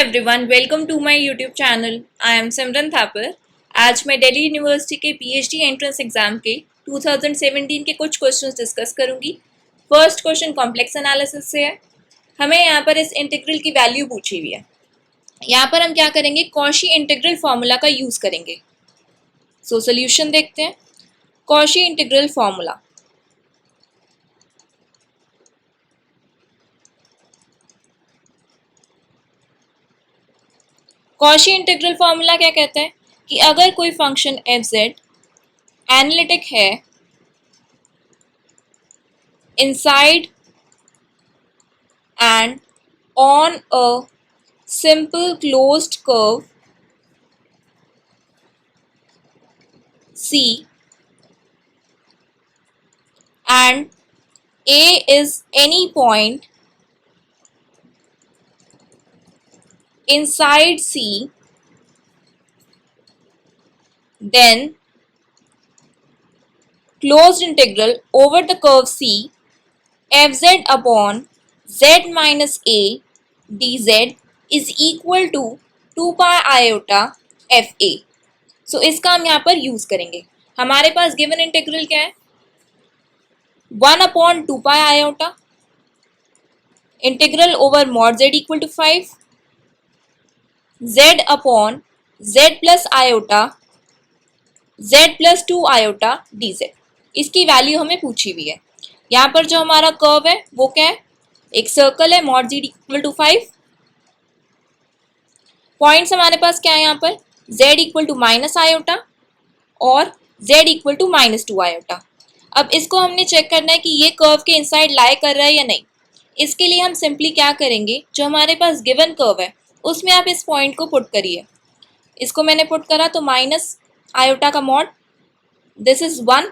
Everyone, welcome to my YouTube channel. I am Simran Thapar. आज मैं Delhi university के पीएचडी एंट्रेंस एग्जाम के 2017 के कुछ क्वेश्चंस डिस्कस करूंगी। फर्स्ट क्वेश्चन कॉम्प्लेक्स एनालिसिस से है। हमें यहाँ पर इस इंटीग्रल की वैल्यू पूछी हुई है। यहाँ पर हम क्या करेंगे, कॉशी इंटीग्रल फॉर्मूला का यूज करेंगे। सो सोल्यूशन देखते हैं। Cauchy integral formula, Cauchy integral formula क्या कहते हैं कि अगर कोई फंक्शन एफ जेड एनालिटिक है inside and on a simple closed curve C and A is any point inside C, then closed integral over the curve C fz upon z minus a dz is equal to 2 pi iota fa। सो इसका हम यहाँ पर use करेंगे। हमारे पास given integral क्या है, 1 upon 2 pi iota integral over mod z equal to 5 z upon z plus iota z plus 2 iota dz। इसकी value हमें पूछी हुई है। यहाँ पर जो हमारा कर्व है वो क्या है, एक सर्कल है, mod z equal to 5। Points हमारे पास क्या है यहाँ पर, z equal to minus iota और z equal to minus 2 iota. अब इसको हमने चेक करना है कि ये कर्व के इनसाइड लाई कर रहा है या नहीं। इसके लिए हम सिंपली क्या करेंगे, जो हमारे पास गिवन कर्व है उसमें आप इस पॉइंट को पुट करिए। इसको मैंने पुट करा तो माइनस आयोटा का mod, this is 1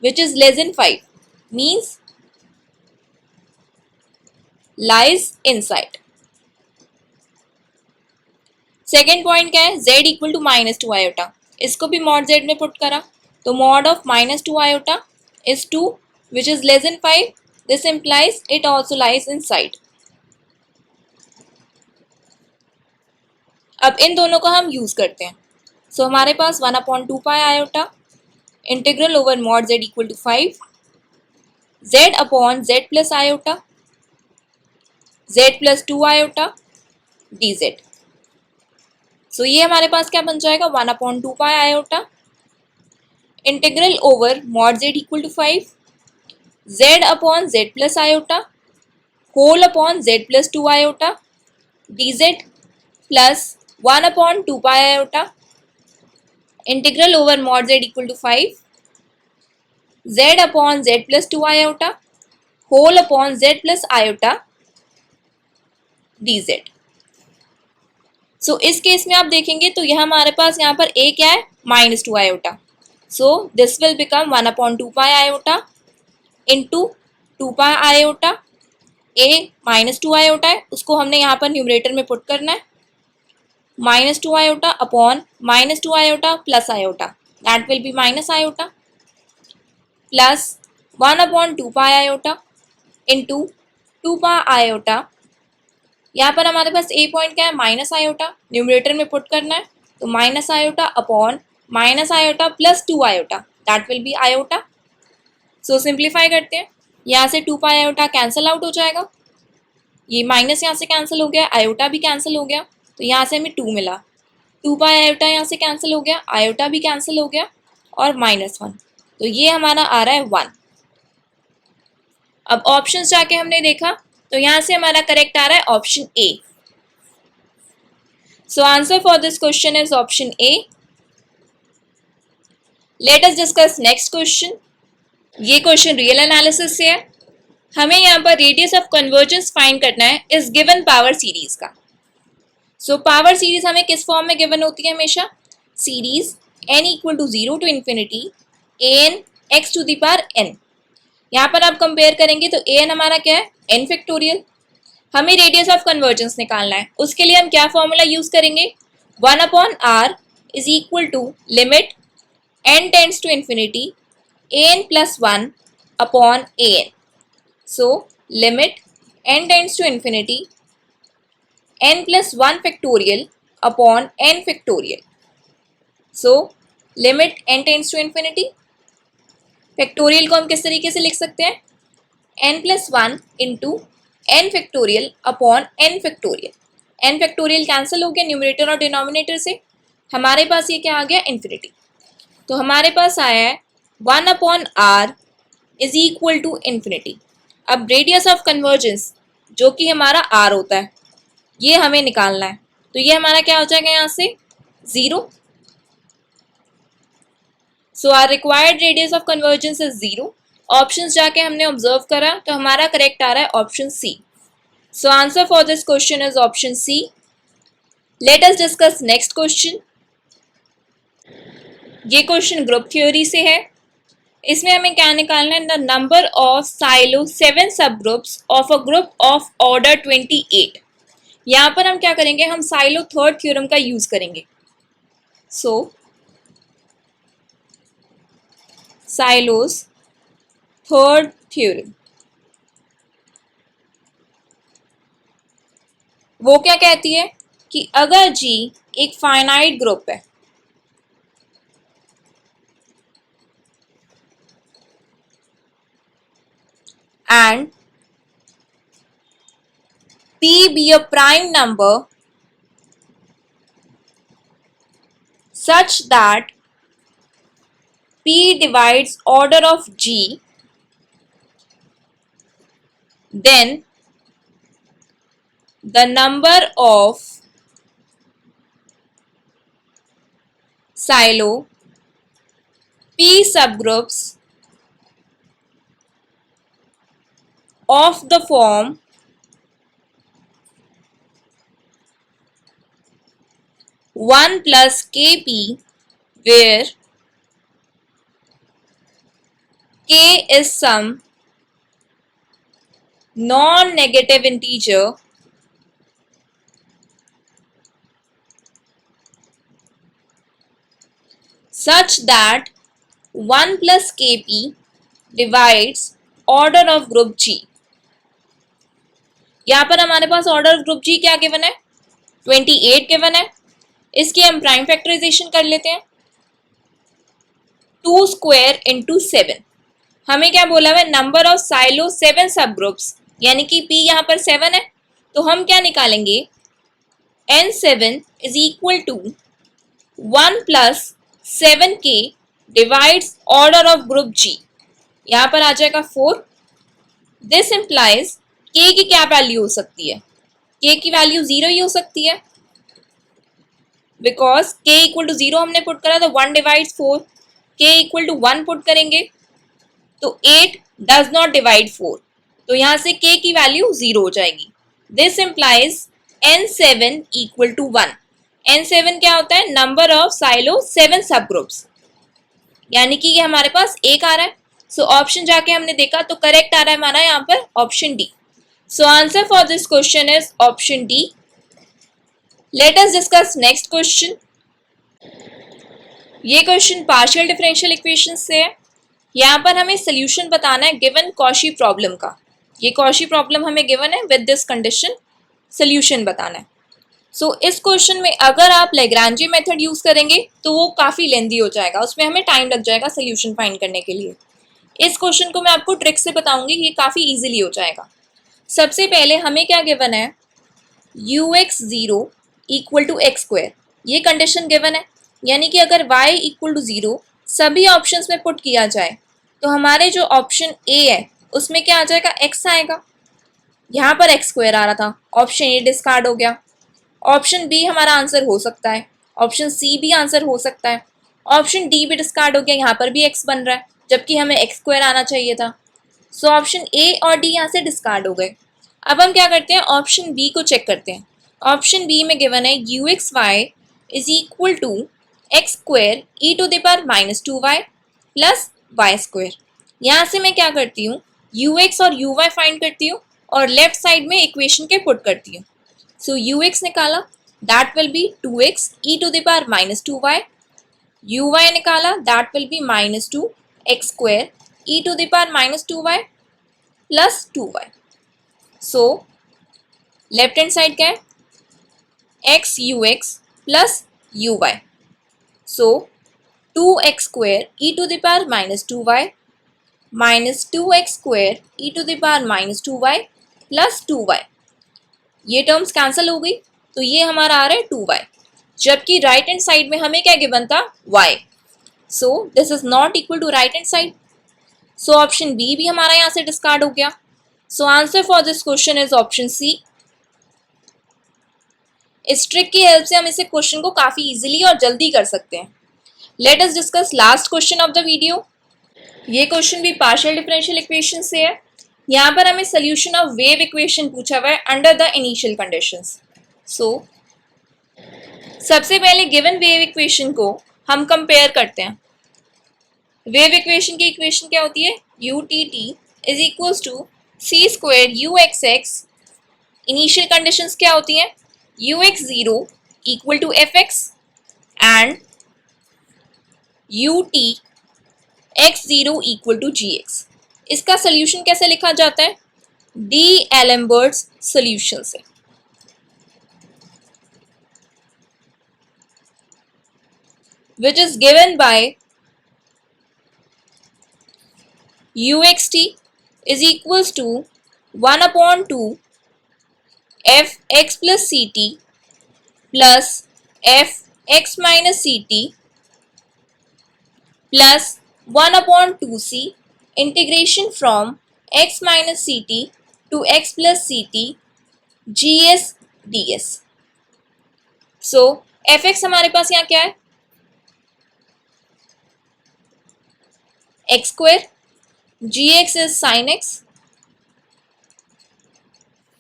which is less than 5 means lies inside। Second point क्या है, z equal to minus 2 iota. इसको भी मॉड z में पुट करा तो mod of minus 2 iota is 2 which is less than 5। This implies it also lies inside. अब इन दोनों को हम यूज करते हैं। सो हमारे पास 1 upon 2 pi iota integral over mod z equal to 5 z upon z plus iota z plus 2 iota dz। So ये हमारे पास क्या बन जाएगा, 1 upon 2 pi iota integral over mod z equal to 5 z upon z plus iota whole upon z plus 2 iota dz plus 1 upon 2 pi iota integral over mod z equal to 5 z upon z plus 2 iota whole upon z plus iota dz। So इस case में आप देखेंगे तो यह हमारे पास यहाँ पर a क्या है, minus 2 iota. So this will become 1 upon 2 pi iota into 2 pi iota. a minus 2 iota है, उसको हमने यहाँ पर न्यूमरेटर में पुट करना है, minus 2 iota upon minus 2 iota plus iota, that will B minus iota plus 1 upon 2 pi iota into 2 pi iota. यहाँ पर हमारे पास ए पॉइंट क्या है, माइनस आयोटा, न्यूमरेटर में पुट करना है तो minus iota upon minus iota plus 2 iota, that will B iota. So simplify करते हैं, यहाँ से 2 पाई आयोटा कैंसिल आउट हो जाएगा, ये माइनस यहाँ से कैंसिल हो गया, आयोटा भी कैंसिल हो गया, तो यहाँ से हमें 2 मिला। 2 पाई आयोटा यहाँ से कैंसिल हो गया, आयोटा भी कैंसिल हो गया और माइनस 1, तो ये हमारा आ रहा है 1। अब ऑप्शन जाके हमने देखा तो यहां से हमारा करेक्ट आ रहा है option A. So answer for this question is option A. Late us discuss next question. ये क्वेश्चन रियल एनालिसिस से है। हमें यहाँ पर रेडियस ऑफ कन्वर्जेंस फाइंड करना है इस गिवन पावर सीरीज का। सो पावर सीरीज हमें किस फॉर्म में गिवन होती है, हमेशा series n equal to 0 to infinity an x to the power n। यहाँ पर आप कंपेयर करेंगे तो an हमारा क्या है, n फैक्टोरियल। हमें रेडियस ऑफ कन्वर्जेंस निकालना है, उसके लिए हम क्या फॉर्मूला यूज करेंगे, 1 upon R is equal to limit n tends to infinity an plus 1 upon an। So limit n tends to infinity n+1 factorial upon n factorial. So limit n tends to infinity. Factorial को हम किस तरीके से लिख सकते हैं? n+1 into n factorial upon n factorial. n factorial cancel हो गया न्यूमरेटर और डिनोमिनेटर से. हमारे पास ये क्या आ गया? इन्फिनिटी. तो हमारे पास आया है 1/r is equal to infinity. अब रेडियस ऑफ कन्वर्जेंस जो कि हमारा r होता है ये हमें निकालना है. तो ये हमारा क्या हो जाएगा यहाँ से? 0. So our required radius of convergence is 0. Options जाके हमने ऑब्जर्व करा तो हमारा करेक्ट आ रहा है option C. So answer for this question is option C. Let us discuss next question. ये क्वेश्चन ग्रुप थ्योरी से है. इसमें हमें क्या निकालना है? द नंबर ऑफ साइलो 7 सब groups of a group of order 28. यहाँ पर हम क्या करेंगे? हम साइलो थर्ड थ्योरम का यूज करेंगे. सो साइलोस थर्ड थ्योरम वो क्या कहती है कि अगर G एक फाइनाइट ग्रुप है and P be a prime number such that P divides order of G, then the number of silo P subgroups of the form 1 plus Kp, where K is some non-negative integer such that 1 plus Kp divides order of group G. यहाँ पर हमारे पास order of group G क्या given है? 28 given है. इसकी हम prime factorisation कर लेते हैं. 2 स्क्वायर इंटू 7. हमें क्या बोला हुआ है? नंबर ऑफ साइलो 7 सब ग्रुप्स, यानी कि P यहाँ पर 7 है. तो हम क्या निकालेंगे? n7 is equal to 1 plus 7k divides order of group G. यहाँ पर आ जाएगा 4. दिस इम्प्लाइज k की क्या वैल्यू हो सकती है? k की वैल्यू 0 ही हो सकती है, बिकॉज k इक्वल टू 0 हमने पुट करा तो 1 divides 4. k equal to 1 put करेंगे तो 8 डज नॉट डिवाइड 4. तो यहाँ से k की वैल्यू 0 हो जाएगी. This implies n7 equal to 1. n7 क्या होता है? नंबर ऑफ साइलो 7 सब ग्रुप्स, यानी कि ये हमारे पास 1 आ रहा है. सो ऑप्शन जाके हमने देखा तो करेक्ट आ रहा है हमारा यहाँ पर option D. So answer for this question is option D. Late us discuss next question. ये क्वेश्चन पार्शियल डिफरेंशियल इक्वेशन से है. यहाँ पर हमें सोल्यूशन बताना है गिवन कॉशी प्रॉब्लम का. ये कॉशी प्रॉब्लम हमें गिवन है, विद दिस कंडीशन सोल्यूशन बताना है. सो इस क्वेश्चन में अगर आप लैग्रांजी मेथड यूज करेंगे तो वो काफ़ी लेंदी हो जाएगा, उसमें हमें टाइम लग जाएगा सोल्यूशन फाइंड करने के लिए. इस क्वेश्चन को मैं आपको ट्रिक से बताऊंगी, ये काफ़ी इजीली हो जाएगा. सबसे पहले हमें क्या गिवन है? ux0 equal to x square. ये कंडीशन गिवन है, यानी कि अगर y इक्वल टू 0 सभी ऑप्शंस में पुट किया जाए तो हमारे जो ऑप्शन ए है उसमें क्या आ जाएगा? x आएगा. यहाँ पर एक्स स्क्वायर आ रहा था, ऑप्शन ए डिस्कार्ड हो गया. ऑप्शन बी हमारा आंसर हो सकता है, ऑप्शन सी भी आंसर हो सकता है, ऑप्शन डी भी डिस्कार्ड हो गया, यहाँ पर भी एक्स बन रहा है जबकि हमें एक्स स्क्वायर आना चाहिए था. सो ऑप्शन ए और डी यहाँ से डिस्कार्ड हो गए. अब हम क्या करते हैं? ऑप्शन बी को चेक करते हैं. ऑप्शन बी में गिवन है u x y is equal to x square e to the power -2y plus y square. यहाँ से मैं क्या करती हूँ? यू एक्स और यू वाई फाइंड करती हूँ और लेफ्ट साइड में इक्वेशन के पुट करती हूँ. सो यू एक्स निकाला, that will be 2x e to the power -2y. U y निकाला, that will be -2x square e to the power -2y plus 2y. So left hand side क्या है? X U X plus U Y. So 2x square e to the power minus 2y minus 2x square e to the power minus 2y plus 2y. ये terms cancel हो गई तो ये हमारा आ रहा है 2y, जबकि राइट हैंड साइड में हमें क्या गिवन था y. So this is not equal to right hand side. So option B भी हमारा यहाँ से डिस्कार्ड हो गया. So answer for this question is option C. इस ट्रिक की हेल्प से हम इसे क्वेश्चन को काफी इजीली और जल्दी कर सकते हैं. Late us discuss last question of the video. ये क्वेश्चन भी पार्शियल डिफरेंशियल इक्वेशन से है. यहाँ पर हमें सोल्यूशन ऑफ वेव इक्वेशन पूछा हुआ है अंडर द इनिशियल कंडीशंस. सो सबसे पहले गिवन वेव इक्वेशन को हम कंपेयर करते हैं. वेव इक्वेशन की इक्वेशन क्या होती है? U T T is equals to C square U X X. Initial conditions क्या होती हैं? U X zero equal to F X and U T X zero equal to G X. इसका solution कैसे लिखा जाता है? डी एलेम्बर्ट्स सोल्यूशन से. which is given by uxt is equals to 1 upon 2 f x plus ct plus f x minus ct plus 1 upon 2c integration from x minus ct to x plus ct gs ds. So fx हमारे पास यहाँ क्या है? X square, g x is sine x.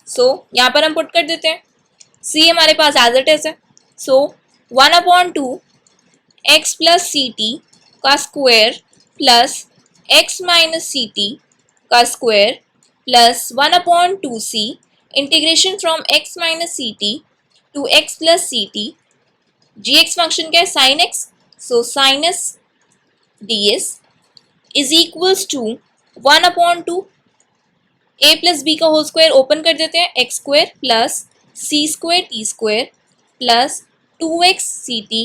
So यहाँ पर हम put कर देते हैं. सी हमारे पास एज इट इज है. So 1 upon 2 x plus c t का square plus x minus c t का square plus 1 upon 2 c integration from x minus c t to x plus c t. G x function क्या है? Sine x. So sine s d s is equals to 1 upon 2 a plus b का whole square open कर देते हैं. X square plus c square t square plus 2x c t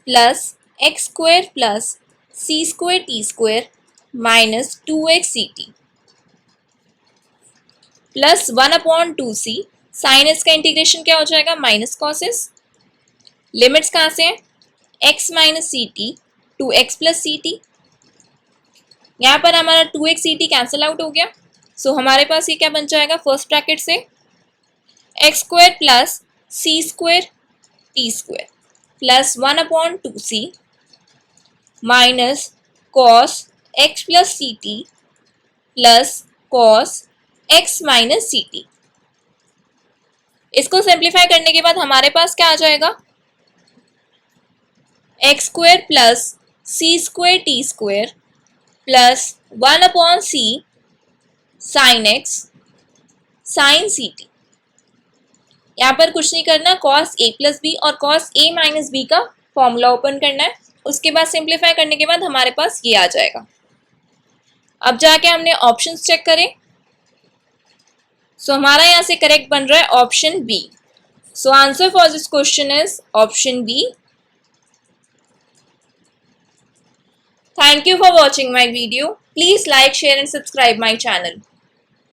plus x square plus c square t square minus 2x c t plus 1 upon 2 c. Sine s का integration क्या हो जाएगा? Minus cos s. Limits कहाँ से हैं? X minus c t to x plus c t. यहाँ पर हमारा 2x c T cancel out हो गया. सो हमारे पास ये क्या बन जाएगा? फर्स्ट ब्रैकेट से x square plus c square t square plus 1 upon 2 c minus cos x plus c t plus cos x minus c t. इसको सिंप्लीफाई करने के बाद हमारे पास क्या आ जाएगा? X square plus c square t square plus 1 upon c sine x sine c t. यहाँ पर कुछ नहीं करना, कॉस ए प्लस बी और कॉस ए माइनस बी का फॉर्मूला ओपन करना है. उसके बाद सिंप्लीफाई करने के बाद हमारे पास ये आ जाएगा. अब जाके हमने ऑप्शंस चेक करें. सो हमारा यहाँ से करेक्ट बन रहा है option B. So answer for this question is option B. Thank you for watching my video. Please like, share and subscribe my channel.